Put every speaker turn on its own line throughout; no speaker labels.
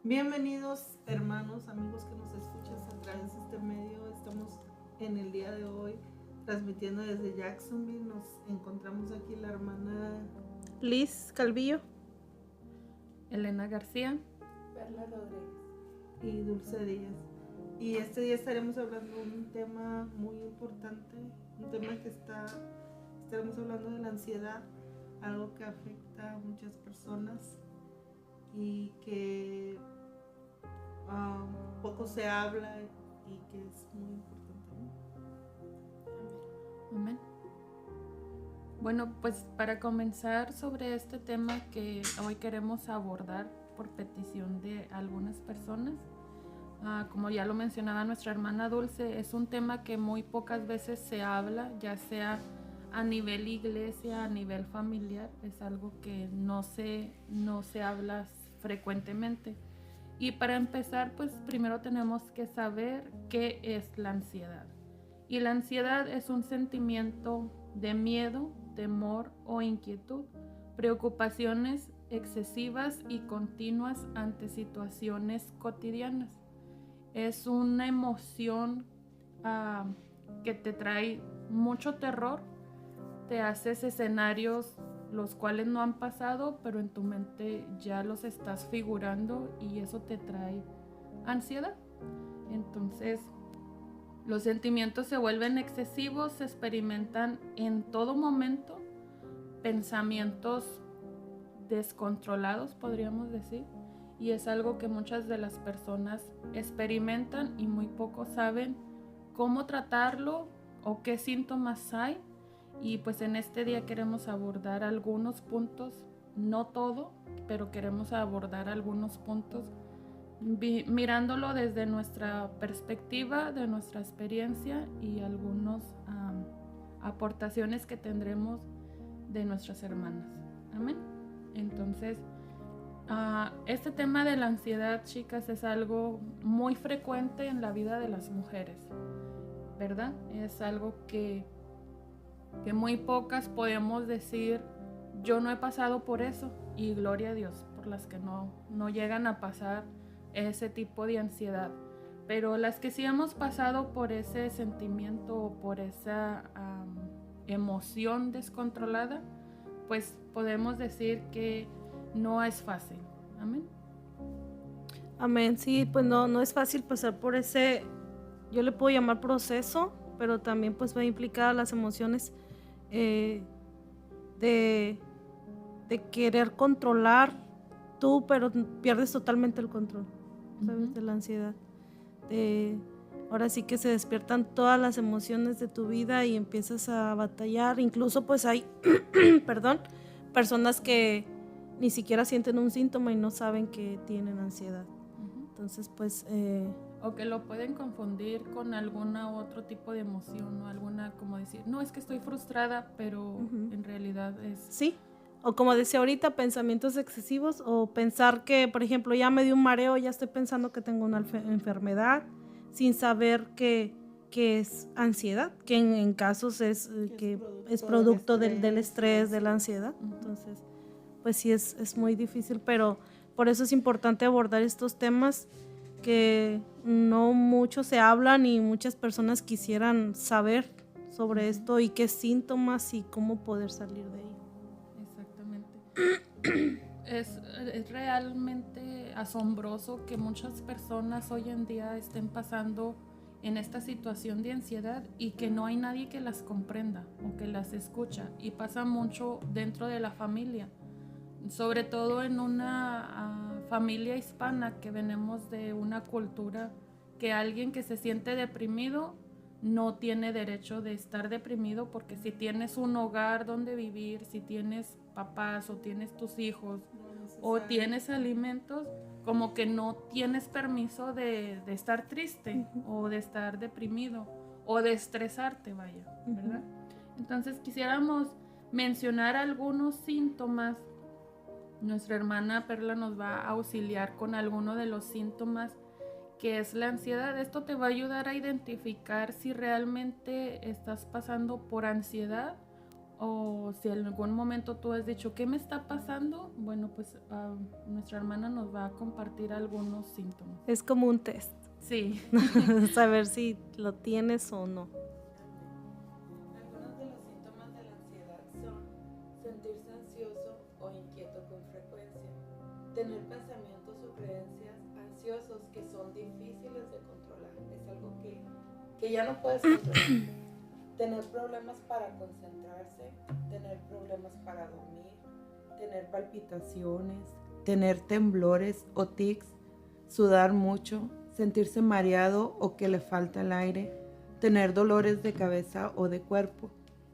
Bienvenidos hermanos, amigos que nos escuchas a través de este medio. Estamos en el día de hoy transmitiendo desde Jacksonville. Nos encontramos aquí la hermana
Liz Calvillo,
Elena García,
Perla Rodríguez
y Dulce Díaz. Y este día estaremos hablando de un tema muy importante, un tema que estaremos hablando de la ansiedad, algo que afecta a muchas personas y que poco se habla y que es muy importante, ¿no?
Amén. Bueno, pues para comenzar sobre este tema que hoy queremos abordar por petición de algunas personas, como ya lo mencionaba nuestra hermana Dulce, es un tema que muy pocas veces se habla, ya sea a nivel iglesia, a nivel familiar, es algo que no se habla frecuentemente. Y para empezar, pues primero tenemos que saber qué es la ansiedad. Y la ansiedad es un sentimiento de miedo, temor o inquietud, preocupaciones excesivas y continuas ante situaciones cotidianas. Es una emoción que te trae mucho terror, te haces escenarios los cuales no han pasado, pero en tu mente ya los estás figurando y eso te trae ansiedad. Entonces, los sentimientos se vuelven excesivos, se experimentan en todo momento, pensamientos descontrolados, podríamos decir, y es algo que muchas de las personas experimentan y muy pocos saben cómo tratarlo o qué síntomas hay. Y pues en este día queremos abordar algunos puntos, no todo, pero queremos abordar algunos puntos mirándolo desde nuestra perspectiva, de nuestra experiencia y algunas aportaciones que tendremos de nuestras hermanas. Amén. Entonces, este tema de la ansiedad, chicas, es algo muy frecuente en la vida de las mujeres, ¿verdad? Es algo que muy pocas podemos decir, yo no he pasado por eso, y gloria a Dios por las que no llegan a pasar ese tipo de ansiedad, pero las que sí hemos pasado por ese sentimiento o por esa emoción descontrolada, pues podemos decir que no es fácil. Amén.
amén. Sí, pues no es fácil pasar por ese, yo le puedo llamar proceso, pero también pues va a implicar las emociones de querer controlar tú, pero pierdes totalmente el control, ¿sabes? De la ansiedad. Ahora sí que se despiertan todas las emociones de tu vida y empiezas a batallar. Incluso pues hay, perdón, personas que ni siquiera sienten un síntoma y no saben que tienen ansiedad. Entonces pues...
o que lo pueden confundir con alguna otro tipo de emoción o alguna, como decir, no, es que estoy frustrada, pero en realidad es...
Sí, o como decía ahorita, pensamientos excesivos, o pensar que, por ejemplo, ya me dio un mareo, ya estoy pensando que tengo una enfermedad, sin saber que es ansiedad, que en casos es producto del estrés, de la ansiedad. Entonces, pues sí, es muy difícil, pero por eso es importante abordar estos temas que no mucho se hablan y muchas personas quisieran saber sobre esto y qué síntomas y cómo poder salir de ello.
Exactamente. Es realmente asombroso que muchas personas hoy en día estén pasando en esta situación de ansiedad y que no hay nadie que las comprenda o que las escucha, y pasa mucho dentro de la familia, sobre todo en una familia hispana que venimos de una cultura que alguien que se siente deprimido no tiene derecho de estar deprimido, porque si tienes un hogar donde vivir, si tienes papás o tienes tus hijos o tienes alimentos, como que no tienes permiso de estar triste o de estar deprimido o de estresarte, vaya, ¿verdad? Entonces quisiéramos mencionar algunos síntomas. Nuestra hermana Perla nos va a auxiliar con alguno de los síntomas que es la ansiedad. Esto te va a ayudar a identificar si realmente estás pasando por ansiedad O si en algún momento tú has dicho, ¿qué me está pasando? Bueno, pues nuestra hermana nos va a compartir algunos síntomas.
Es como un test,
Sí.
saber si lo tienes o no.
Algunos de los síntomas de la ansiedad son sentirse ansioso o inquieto con frecuencia, tener pensamientos o creencias ansiosos que son difíciles de controlar, es algo que ya no puedes controlar, tener problemas para concentrarse, tener problemas para dormir, tener palpitaciones, tener temblores o tics, sudar mucho, sentirse mareado o que le falta el aire, tener dolores de cabeza o de cuerpo,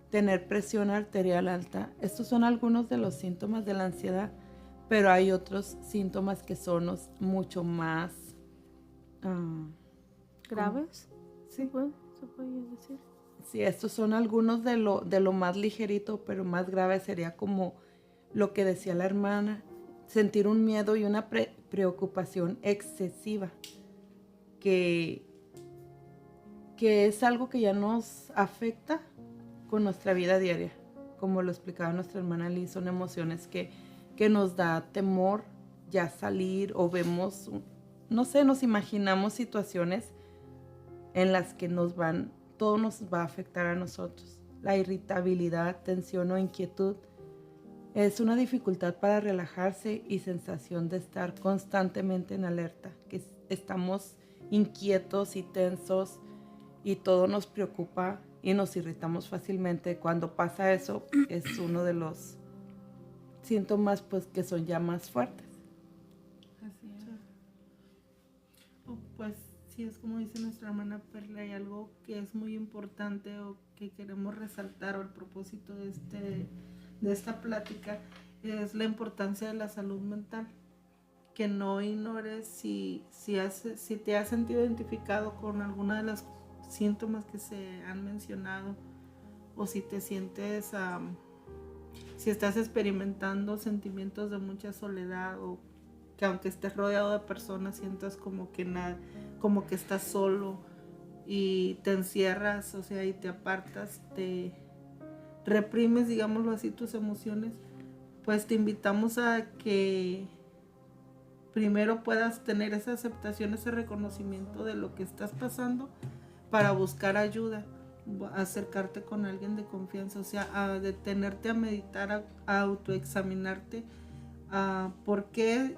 tener presión arterial alta. Estos son algunos de los síntomas de la ansiedad, pero hay otros síntomas que son mucho más
¿Graves?
Sí.
¿Se puede decir?
Sí, estos son algunos de lo más ligerito, pero más grave sería como lo que decía la hermana, sentir un miedo y una preocupación excesiva, que es algo que ya nos afecta con nuestra vida diaria. Como lo explicaba nuestra hermana Liz, son emociones que nos da temor ya salir, o vemos, no sé, nos imaginamos situaciones en las que todo nos va a afectar a nosotros. La irritabilidad, tensión o inquietud es una dificultad para relajarse y sensación de estar constantemente en alerta, que estamos inquietos y tensos y todo nos preocupa y nos irritamos fácilmente. Cuando pasa eso es uno de los síntomas pues que son ya más fuertes.
Así es.
Pues sí, es como dice nuestra hermana Perla, hay algo que es muy importante o que queremos resaltar, o el propósito de esta plática es la importancia de la salud mental. Que no ignores si te has sentido identificado con alguna de las síntomas que se han mencionado, o si te sientes, si estás experimentando sentimientos de mucha soledad, o que aunque estés rodeado de personas sientas como que estás solo y te encierras, o sea, y te apartas, te reprimes, digámoslo así, tus emociones. Pues te invitamos a que primero puedas tener esa aceptación, ese reconocimiento de lo que estás pasando, para buscar ayuda, acercarte con alguien de confianza, o sea, a detenerte a meditar, a autoexaminarte, por qué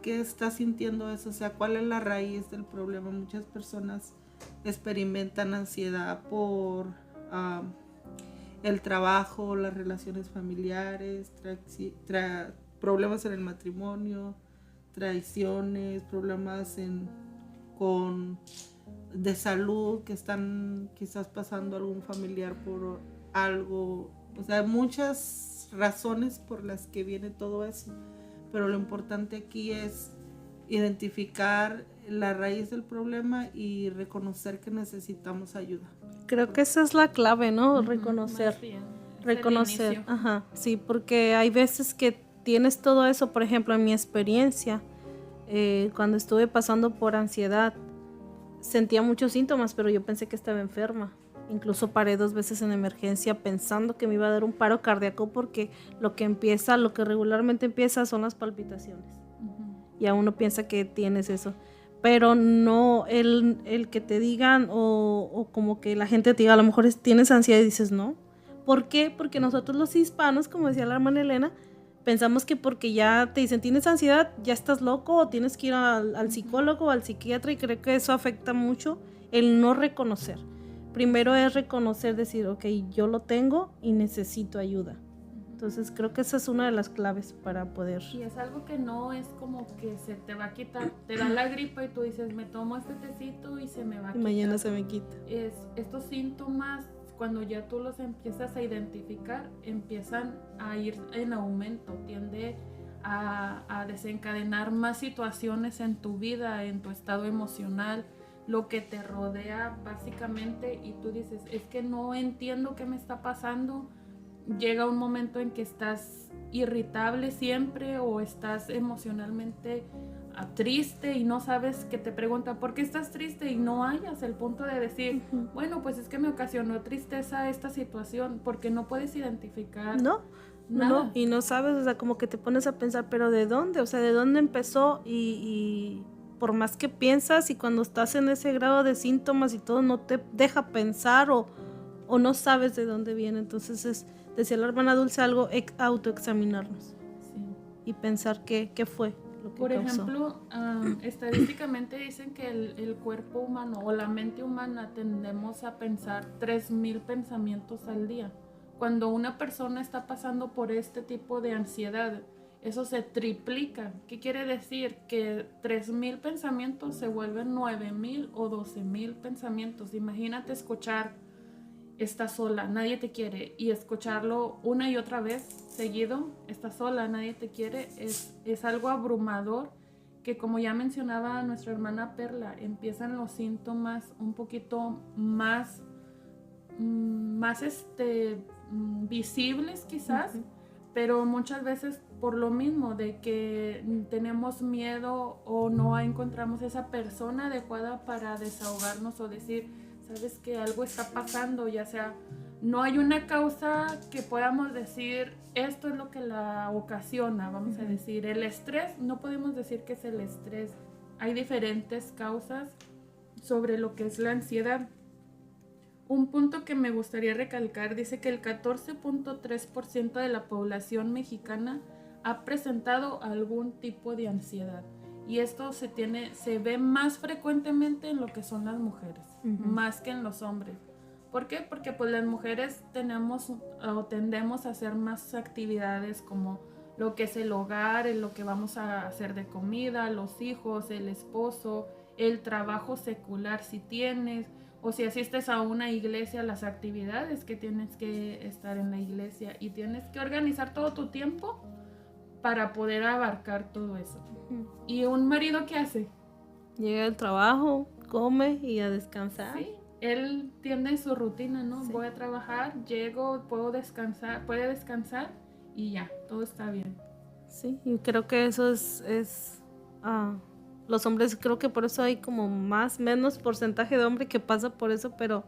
estás sintiendo eso, o sea, cuál es la raíz del problema. Muchas personas experimentan ansiedad por el trabajo, las relaciones familiares, problemas en el matrimonio, traiciones, problemas de salud, que están quizás pasando algún familiar por algo, o sea, muchas razones por las que viene todo eso, pero lo importante aquí es identificar la raíz del problema y reconocer que necesitamos ayuda.
Creo que esa es la clave, ¿no?
Más
Reconocer.
bien, es el
Reconocer,
inicio.
ajá, sí, porque hay veces que tienes todo eso. Por ejemplo, en mi experiencia, cuando estuve pasando por ansiedad, sentía muchos síntomas, pero yo pensé que estaba enferma. Incluso paré 2 veces en emergencia pensando que me iba a dar un paro cardíaco, porque lo que regularmente empieza son las palpitaciones. Y a uno piensa que tienes eso. Pero no el que te digan, o como que la gente te diga, a lo mejor tienes ansiedad, y dices no. ¿Por qué? Porque nosotros los hispanos, como decía la hermana Elena, pensamos que porque ya te dicen tienes ansiedad, ya estás loco, o tienes que ir al psicólogo o al psiquiatra, y creo que eso afecta mucho el no reconocer. Primero es reconocer, decir, ok, yo lo tengo y necesito ayuda. Entonces creo que esa es una de las claves para poder...
Y es algo que no es como que se te va a quitar. Te da la gripa y tú dices, me tomo este tecito y se me va a
Y
quitar.
mañana se me quita.
Estos síntomas, cuando ya tú los empiezas a identificar, empiezan a ir en aumento. Tiende a desencadenar más situaciones en tu vida, en tu estado emocional, lo que te rodea básicamente, y tú dices, es que no entiendo qué me está pasando. Llega un momento en que estás irritable siempre, o estás emocionalmente triste y no sabes, que te preguntan ¿por qué estás triste? Y no hayas el punto de decir, bueno, pues es que me ocasionó tristeza esta situación, porque no puedes identificar
No,
nada.
y no sabes, o sea, como que te pones a pensar, pero ¿de dónde? O sea, ¿de dónde empezó? Y por más que piensas y cuando estás en ese grado de síntomas y todo, no te deja pensar o no sabes de dónde viene. Entonces decía la hermana Dulce, algo autoexaminarnos
Sí.
y pensar qué fue lo que
Por
causó.
ejemplo, estadísticamente dicen que el cuerpo humano o la mente humana tendemos a pensar 3,000 pensamientos al día. Cuando una persona está pasando por este tipo de ansiedad, eso se triplica. ¿Qué quiere decir? Que 3,000 pensamientos se vuelven 9,000 o 12,000 pensamientos. Imagínate escuchar estás sola, nadie te quiere, y escucharlo una y otra vez seguido, estás sola, nadie te quiere, es algo abrumador, que como ya mencionaba nuestra hermana Perla, empiezan los síntomas un poquito más visibles quizás, pero muchas veces por lo mismo de que tenemos miedo o no encontramos esa persona adecuada para desahogarnos o decir, sabes que algo está pasando, ya sea, no hay una causa que podamos decir, esto es lo que la ocasiona, vamos a decir, el estrés, no podemos decir que es el estrés, hay diferentes causas sobre lo que es la ansiedad. Un punto que me gustaría recalcar, dice que el 14.3% de la población mexicana ha presentado algún tipo de ansiedad. Y esto se ve más frecuentemente en lo que son las mujeres, más que en los hombres. ¿Por qué? Porque pues las mujeres tendemos a hacer más actividades como lo que es el hogar, en lo que vamos a hacer de comida, los hijos, el esposo, el trabajo secular si tienes, o si asistes a una iglesia, las actividades que tienes que estar en la iglesia, y tienes que organizar todo tu tiempo para poder abarcar todo eso. ¿Y un marido qué hace?
Llega del trabajo, come y a descansar.
Sí, él tiene su rutina, ¿no?
Sí.
Voy a trabajar, llego, puede descansar y ya, todo está bien.
Sí, y creo que eso es los hombres, creo que por eso hay como menos porcentaje de hombre que pasa por eso, pero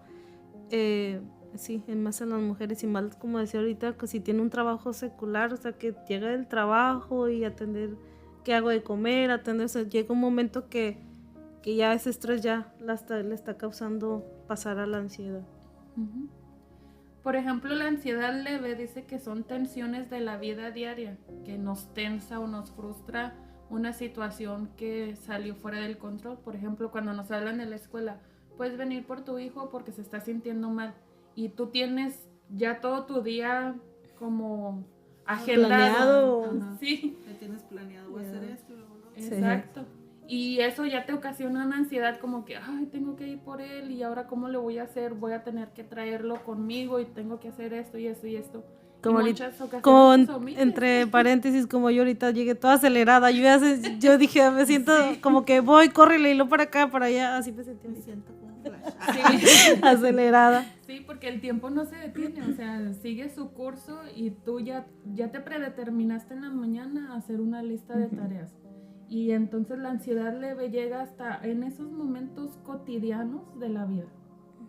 sí, más en las mujeres, y más como decía ahorita, que si tiene un trabajo secular, o sea, que llega del trabajo y atender qué hago de comer, atender, o sea, llega un momento que ya ese estrés ya le está causando pasar a la ansiedad.
Uh-huh. Por ejemplo, la ansiedad leve dice que son tensiones de la vida diaria, que nos tensa o nos frustra una situación que salió fuera del control. Por ejemplo, cuando nos hablan de la escuela, puedes venir por tu hijo porque se está sintiendo mal, y tú tienes ya todo tu día como agendado.
Planeado.
Sí.
Ya tienes planeado hacer esto y luego lo otro.
Exacto. Sí. Y eso ya te ocasiona una ansiedad como que, ay, tengo que ir por él y ahora cómo le voy a hacer, voy a tener que traerlo conmigo y tengo que hacer esto y esto y esto.
Como,
y muchas ocasiones
entre paréntesis, como yo ahorita llegué toda acelerada, yo dije, me siento como que voy, córrele y lo para acá, para allá, así me sentí.
Me siento como flash.
Acelerada.
Sí, porque el tiempo no se detiene, o sea, sigue su curso y tú ya te predeterminaste en la mañana a hacer una lista de tareas. Y entonces la ansiedad leve llega hasta en esos momentos cotidianos de la vida,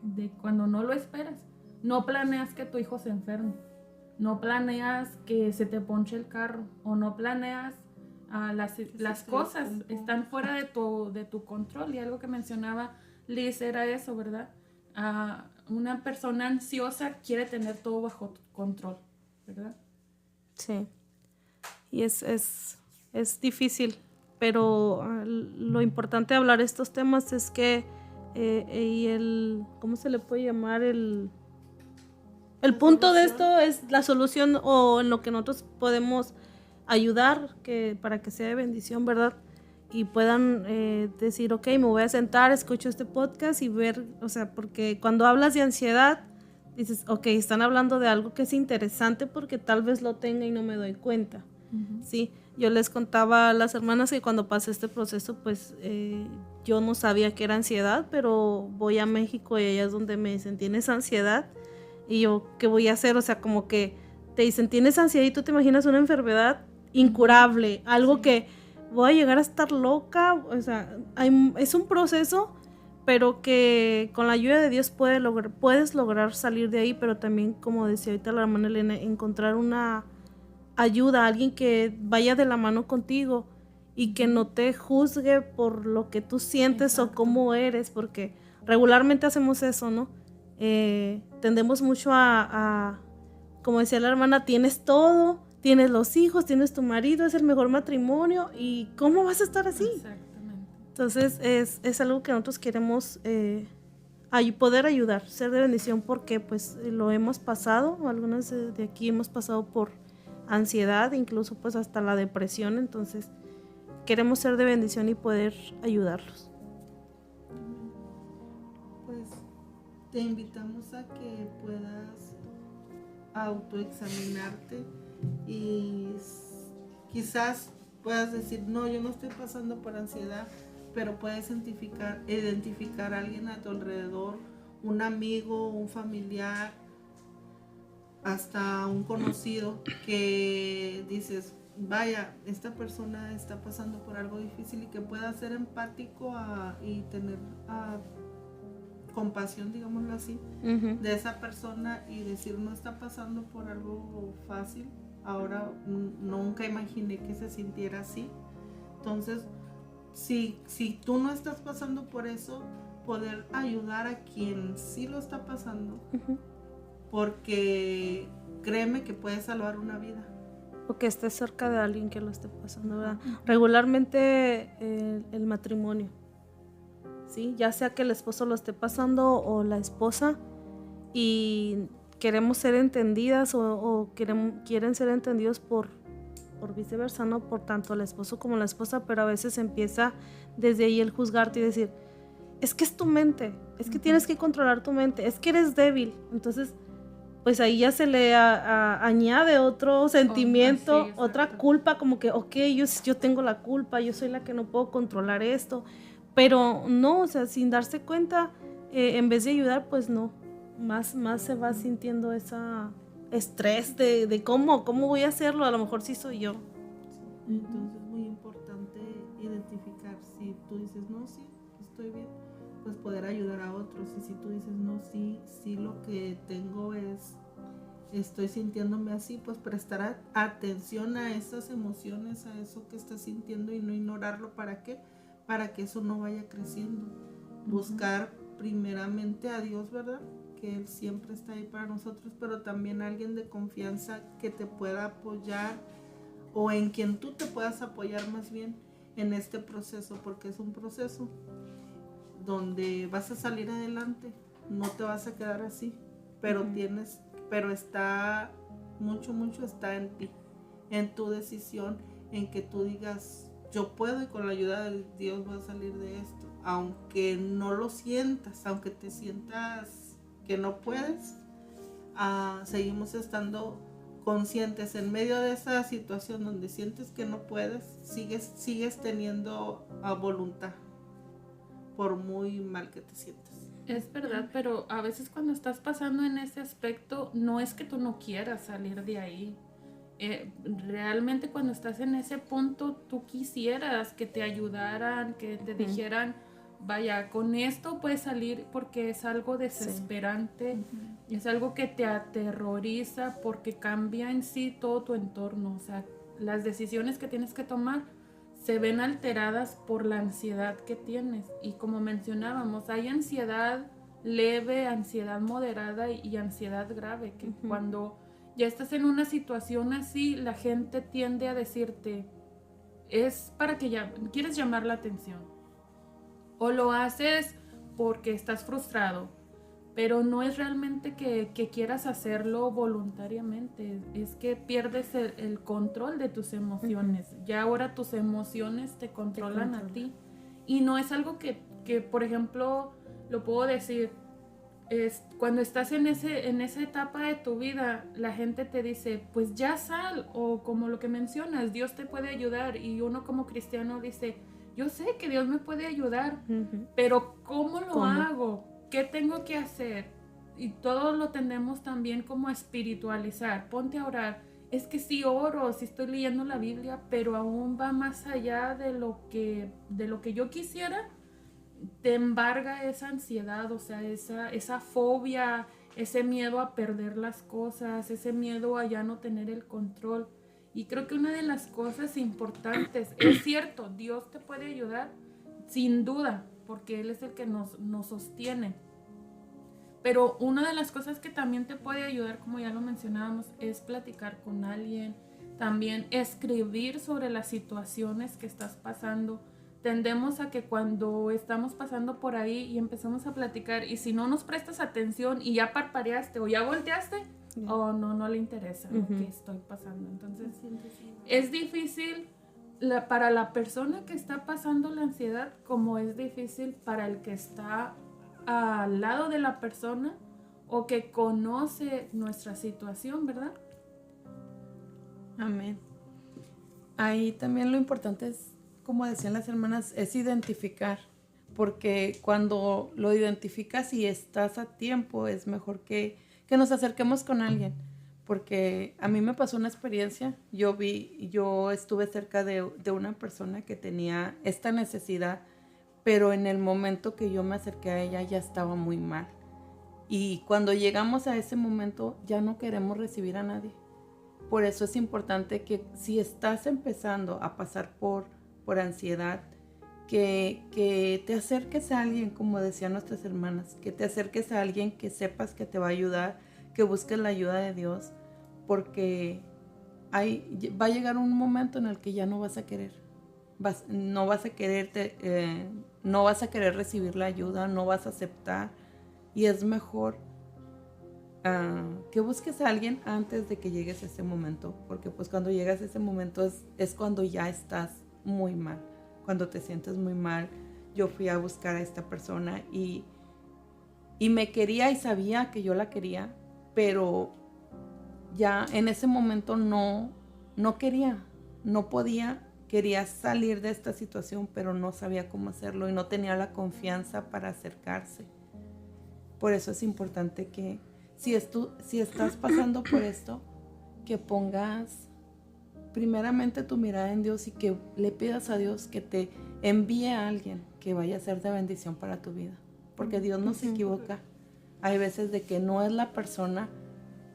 de cuando no lo esperas. No planeas que tu hijo se enferme, no planeas que se te ponche el carro, o no planeas las cosas, están fuera de tu control. Y algo que mencionaba Liz era eso, ¿verdad? Una persona ansiosa quiere tener todo bajo control, ¿verdad?
Sí, y es difícil. Pero lo importante de hablar estos temas es que ¿cómo se le puede llamar? El punto de esto es la solución, o en lo que nosotros podemos ayudar para que sea de bendición, ¿verdad? Y puedan decir, ok, me voy a sentar, escucho este podcast y ver, o sea, porque cuando hablas de ansiedad, dices, ok, están hablando de algo que es interesante porque tal vez lo tenga y no me doy cuenta, ¿sí? Yo les contaba a las hermanas que cuando pasé este proceso, pues yo no sabía que era ansiedad, pero voy a México y allá es donde me dicen, ¿tienes ansiedad? Y yo, ¿qué voy a hacer? O sea, como que te dicen, ¿tienes ansiedad? Y tú te imaginas una enfermedad incurable, algo que voy a llegar a estar loca. O sea, es un proceso, pero que con la ayuda de Dios puedes lograr salir de ahí, pero también, como decía ahorita la hermana Elena, encontrar una ayuda, alguien que vaya de la mano contigo y que no te juzgue por lo que tú sientes. Exacto. O cómo eres, porque regularmente hacemos eso, ¿no? Tendemos mucho a, como decía la hermana, tienes todo, tienes los hijos, tienes tu marido, es el mejor matrimonio, y ¿cómo vas a estar así?
Exactamente.
Entonces es algo que nosotros queremos poder ayudar, ser de bendición, porque pues lo hemos pasado, algunas de aquí hemos pasado por ansiedad, incluso pues hasta la depresión. Entonces queremos ser de bendición y poder ayudarlos.
Pues te invitamos a que puedas autoexaminarte y quizás puedas decir, no, yo no estoy pasando por ansiedad, pero puedes identificar a alguien a tu alrededor, un amigo, un familiar, hasta un conocido, que dices, vaya, esta persona está pasando por algo difícil, y que pueda ser empático y tener compasión, digámoslo así, de esa persona, y decir, no está pasando por algo fácil, ahora nunca imaginé que se sintiera así. Entonces, si tú no estás pasando por eso, poder ayudar a quien sí lo está pasando, porque créeme que puede salvar una vida.
O que estés cerca de alguien que lo esté pasando, ¿verdad? Regularmente el matrimonio, ¿sí? Ya sea que el esposo lo esté pasando o la esposa, y queremos ser entendidas o quieren ser entendidos por viceversa, ¿no? Por tanto el esposo como la esposa, pero a veces empieza desde ahí el juzgarte y decir, es que es tu mente, es que tienes que controlar tu mente, es que eres débil. Entonces, pues ahí ya se le añade otro sentimiento, otra culpa, como que, ok, yo tengo la culpa, yo soy la que no puedo controlar esto. Pero no, o sea, sin darse cuenta, en vez de ayudar, pues no, más se va sintiendo esa estrés de cómo voy a hacerlo, a lo mejor sí soy yo.
Entonces es muy importante identificar, si tú dices, no, sí, estoy bien, pues poder ayudar a otros. Y si tú dices, no, sí, lo que tengo estoy sintiéndome así, pues prestar atención a esas emociones, a eso que estás sintiendo, y no ignorarlo. ¿Para qué? Para que eso no vaya creciendo. Buscar primeramente a Dios, ¿verdad? Que Él siempre está ahí para nosotros, pero también alguien de confianza que te pueda apoyar, o en quien tú te puedas apoyar más bien en este proceso, porque es un proceso donde vas a salir adelante, no te vas a quedar así, pero está mucho está en ti, en tu decisión, en que tú digas, yo puedo, y con la ayuda de Dios voy a salir de esto, aunque no lo sientas, aunque te sientas que no puedes. Seguimos estando conscientes en medio de esa situación donde sientes que no puedes, sigues teniendo voluntad, por muy mal que te sientas.
Es verdad, pero a veces cuando estás pasando en ese aspecto, no es que tú no quieras salir de ahí. Realmente cuando estás en ese punto, tú quisieras que te ayudaran, que te dijeran, vaya, con esto puedes salir, porque es algo desesperante, es algo que te aterroriza, porque cambia en sí todo tu entorno. O sea, las decisiones que tienes que tomar se ven alteradas por la ansiedad que tienes. Y como mencionábamos, hay ansiedad leve, ansiedad moderada y ansiedad grave, que cuando ya estás en una situación así, la gente tiende a decirte, es para que quieres llamar la atención, o lo haces porque estás frustrado, pero no es realmente que quieras hacerlo voluntariamente, es que pierdes el control de tus emociones. Ya ahora tus emociones te controlan a ti, y no es algo que por ejemplo, lo puedo decir, cuando estás en esa etapa de tu vida, la gente te dice, pues ya sal, o como lo que mencionas, Dios te puede ayudar, y uno como cristiano dice, yo sé que Dios me puede ayudar, pero ¿cómo lo hago? ¿Qué tengo que hacer? Y todo lo tendemos también como a espiritualizar. Ponte a orar. es que sí oro, sí estoy leyendo la Biblia, pero aún va más allá de lo que yo quisiera, te embarga esa ansiedad, o sea, esa fobia, ese miedo a perder las cosas, ese miedo a ya no tener el control. Y creo que una de las cosas importantes, es cierto, Dios te puede ayudar, sin duda, porque Él es el que nos sostiene. Pero una de las cosas que también te puede ayudar, como ya lo mencionábamos, es platicar con alguien, también escribir sobre las situaciones que estás pasando. Tendemos a que cuando estamos pasando por ahí y empezamos a platicar, y si no nos prestas atención y ya parpadeaste o ya volteaste, no le interesa lo que estoy pasando. Entonces, es difícil para la persona que está pasando la ansiedad, como es difícil para el que está al lado de la persona o que conoce nuestra situación, ¿verdad?
Amén. Ahí también lo importante es, como decían las hermanas, es identificar, porque cuando lo identificas y estás a tiempo, es mejor que nos acerquemos con alguien, porque a mí me pasó una experiencia, yo estuve cerca de una persona que tenía esta necesidad, pero en el momento que yo me acerqué a ella ya estaba muy mal. Y cuando llegamos a ese momento ya no queremos recibir a nadie. Por eso es importante que si estás empezando a pasar por ansiedad, que te acerques a alguien, como decían nuestras hermanas, que te acerques a alguien que sepas que te va a ayudar, que busques la ayuda de Dios, porque va a llegar un momento en el que ya no vas a querer. No vas a querer recibir la ayuda, no vas a aceptar, y es mejor que busques a alguien antes de que llegues a ese momento, porque pues cuando llegas a ese momento es cuando ya estás muy mal, cuando te sientes muy mal. Yo fui a buscar a esta persona y me quería y sabía que yo la quería, pero ya en ese momento no quería, no podía. Quería salir de esta situación, pero no sabía cómo hacerlo y no tenía la confianza para acercarse. Por eso es importante que si estás pasando por esto, que pongas primeramente tu mirada en Dios y que le pidas a Dios que te envíe a alguien que vaya a ser de bendición para tu vida. Porque Dios no se equivoca. Hay veces de que no es la persona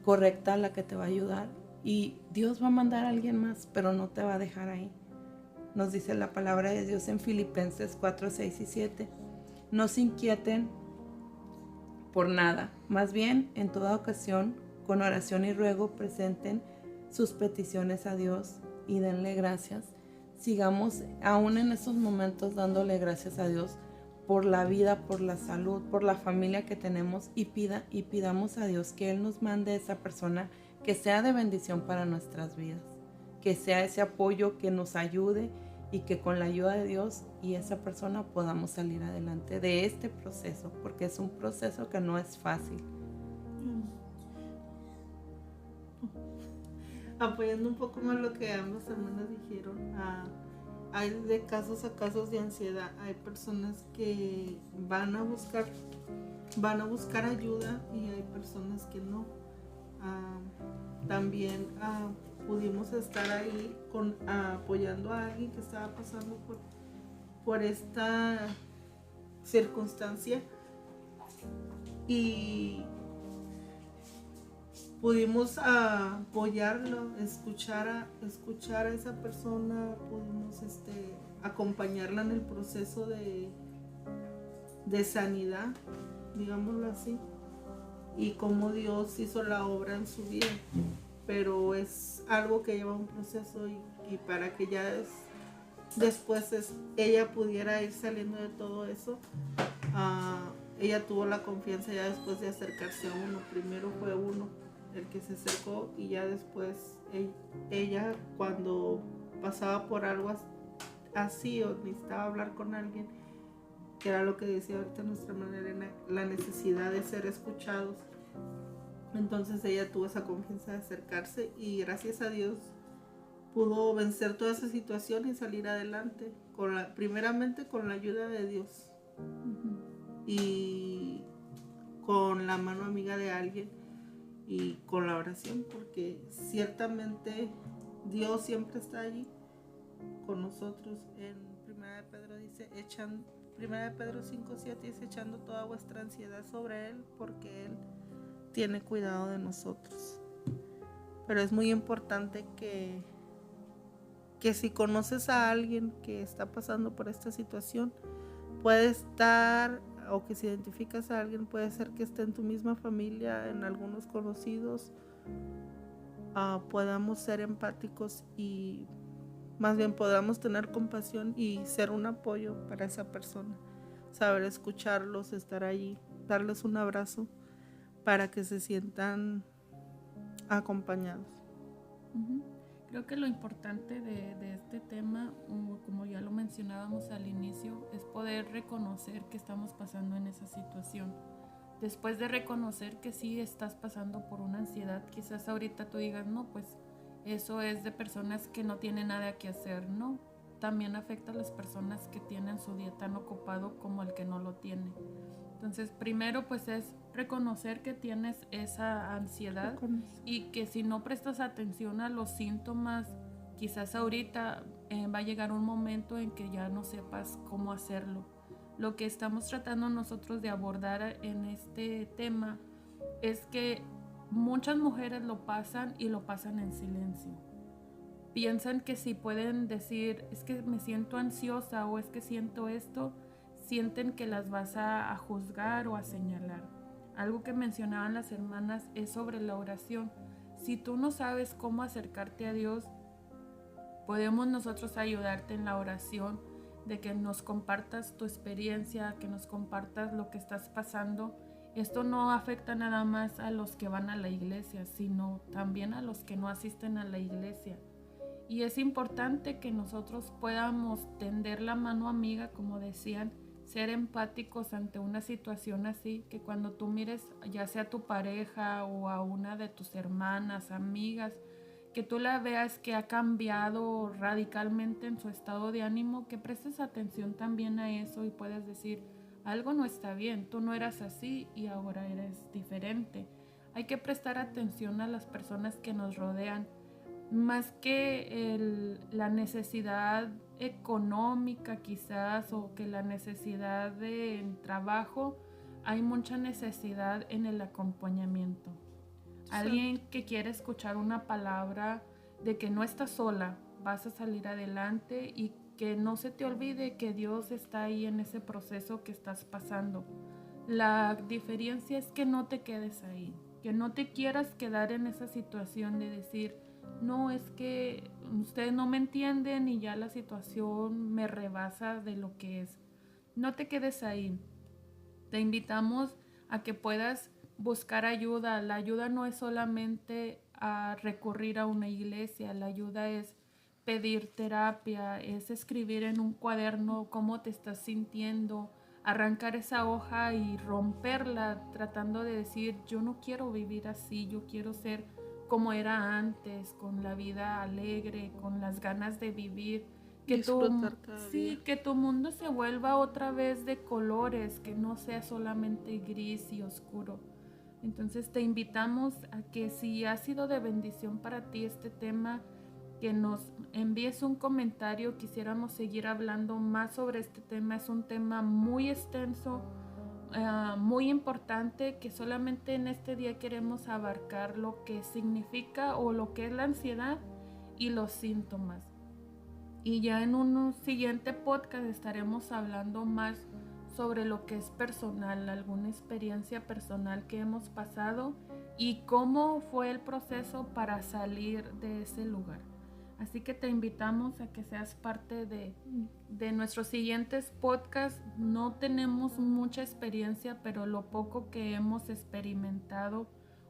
correcta la que te va a ayudar y Dios va a mandar a alguien más, pero no te va a dejar ahí. Nos dice la palabra de Dios en Filipenses 4, 6 y 7. No se inquieten por nada, más bien en toda ocasión, con oración y ruego, presenten sus peticiones a Dios y denle gracias. Sigamos aún en estos momentos dándole gracias a Dios por la vida, por la salud, por la familia que tenemos y pidamos a Dios que Él nos mande esa persona que sea de bendición para nuestras vidas. Que sea ese apoyo que nos ayude y que con la ayuda de Dios y esa persona podamos salir adelante de este proceso, porque es un proceso que no es fácil.
Apoyando un poco más lo que ambas hermanas dijeron, hay de casos a casos de ansiedad. Hay personas que van a buscar ayuda y hay personas que no. También pudimos estar ahí apoyando a alguien que estaba pasando por esta circunstancia y pudimos apoyarlo, escuchar a esa persona, pudimos acompañarla en el proceso de sanidad, digámoslo así, y cómo Dios hizo la obra en su vida. Pero es algo que lleva un proceso y para que ya después ella pudiera ir saliendo de todo eso, ella tuvo la confianza ya después de acercarse a uno. Primero fue uno el que se acercó y ya después ella, cuando pasaba por algo así o necesitaba hablar con alguien, que era lo que decía ahorita nuestra manera, la necesidad de ser escuchados. Entonces ella tuvo esa confianza de acercarse y gracias a Dios pudo vencer toda esa situación y salir adelante, primeramente con la ayuda de Dios y con la mano amiga de alguien. y con la oración, porque ciertamente Dios siempre está allí con nosotros. En 1 de Pedro dice, 1 de Pedro 5:7 dice, echando toda vuestra ansiedad sobre Él, porque Él tiene cuidado de nosotros. Pero es muy importante que si conoces a alguien que está pasando por esta situación, puede estar, o que si identificas a alguien, puede ser que esté en tu misma familia, en algunos conocidos, podamos ser empáticos y más bien podamos tener compasión y ser un apoyo para esa persona. Saber escucharlos, estar allí, darles un abrazo para que se sientan acompañados.
Creo que lo importante de este tema, como ya lo mencionábamos al inicio, es poder reconocer que estamos pasando en esa situación. Después de reconocer que sí estás pasando por una ansiedad, quizás ahorita tú digas, no, pues eso es de personas que no tienen nada que hacer. No, también afecta a las personas que tienen su día tan ocupado como el que no lo tiene. Entonces, primero pues es reconocer que tienes esa ansiedad y que si no prestas atención a los síntomas, quizás ahorita va a llegar un momento en que ya no sepas cómo hacerlo. Lo que estamos tratando nosotros de abordar en este tema es que muchas mujeres lo pasan y lo pasan en silencio. Piensan que si pueden decir, es que me siento ansiosa o es que siento esto, sienten que las vas a juzgar o a señalar. Algo que mencionaban las hermanas es sobre la oración. Si tú no sabes cómo acercarte a Dios, podemos nosotros ayudarte en la oración, de que nos compartas tu experiencia, que nos compartas lo que estás pasando. Esto no afecta nada más a los que van a la iglesia, sino también a los que no asisten a la iglesia. Y es importante que nosotros podamos tender la mano amiga, como decían, ser empáticos ante una situación así, que cuando tú mires ya sea a tu pareja o a una de tus hermanas, amigas, que tú la veas que ha cambiado radicalmente en su estado de ánimo, que prestes atención también a eso y puedes decir, algo no está bien, tú no eras así y ahora eres diferente. Hay que prestar atención a las personas que nos rodean, más que la necesidad económica quizás o que la necesidad de trabajo, hay mucha necesidad en el acompañamiento. Alguien que quiere escuchar una palabra de que no estás sola, vas a salir adelante y que no se te olvide que Dios está ahí en ese proceso que estás pasando. La diferencia es que no te quedes ahí, que no te quieras quedar en esa situación de decir, no, es que ustedes no me entienden y ya la situación me rebasa de lo que es. No te quedes ahí. Te invitamos a que puedas buscar ayuda. La ayuda no es solamente a recurrir a una iglesia, la ayuda es pedir terapia, es escribir en un cuaderno cómo te estás sintiendo, arrancar esa hoja y romperla tratando de decir, yo no quiero vivir así, yo quiero ser como era antes, con la vida alegre, con las ganas de vivir, que que tu mundo se vuelva otra vez de colores, que no sea solamente gris y oscuro. Entonces te invitamos a que si ha sido de bendición para ti este tema, que nos envíes un comentario. Quisiéramos seguir hablando más sobre este tema. Es un tema muy extenso, muy importante, que solamente en este día queremos abarcar lo que significa o lo que es la ansiedad y los síntomas. Y ya en un siguiente podcast estaremos hablando más sobre lo que es personal, alguna experiencia personal que hemos pasado y cómo fue el proceso para salir de ese lugar. Así que te invitamos a que seas parte de nuestros siguientes podcasts. No tenemos mucha experiencia, pero lo poco que hemos experimentado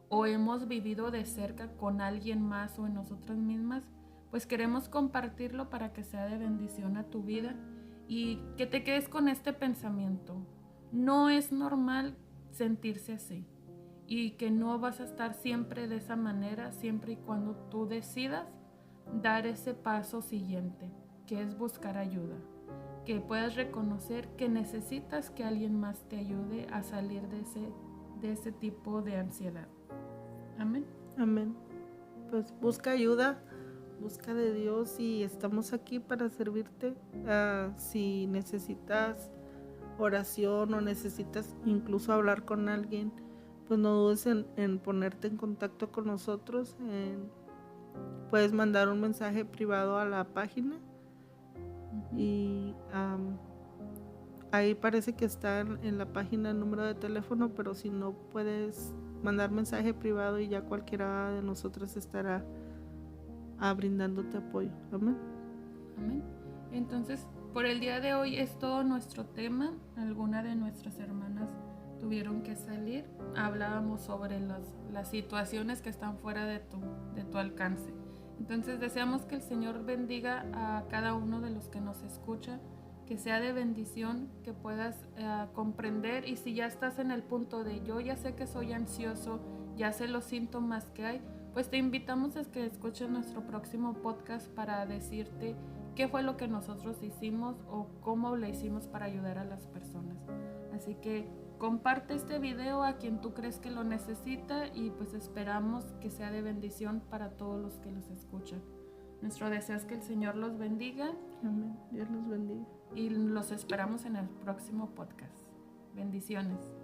o hemos vivido de cerca con alguien más o en nosotras mismas, pues queremos compartirlo para que sea de bendición a tu vida y que te quedes con este pensamiento. No es normal sentirse así y que no vas a estar siempre de esa manera, siempre y cuando tú decidas dar ese paso siguiente, que es buscar ayuda, que puedas reconocer que necesitas que alguien más te ayude a salir de ese tipo de ansiedad. Amén.
Amén. Pues busca ayuda, busca de Dios y estamos aquí para servirte. Si necesitas oración o necesitas incluso hablar con alguien, pues no dudes en ponerte en contacto con nosotros. Puedes mandar un mensaje privado a la página y ahí parece que está en la página el número de teléfono, pero si no, puedes mandar mensaje privado y ya cualquiera de nosotros estará brindándote apoyo. Amén.
Amén. Entonces, por el día de hoy es todo nuestro tema. Alguna de nuestras hermanas tuvieron que salir. Hablábamos sobre las situaciones que están fuera de tu alcance. Entonces deseamos que el Señor bendiga a cada uno de los que nos escucha, que sea de bendición, que puedas comprender, y si ya estás en el punto de yo ya sé que soy ansioso, ya sé los síntomas que hay, pues te invitamos a que escuches nuestro próximo podcast para decirte qué fue lo que nosotros hicimos o cómo lo hicimos para ayudar a las personas. Así que comparte este video a quien tú crees que lo necesita y pues esperamos que sea de bendición para todos los que los escuchan. Nuestro deseo es que el Señor los bendiga.
Amén. Dios los bendiga.
Y los esperamos en el próximo podcast. Bendiciones.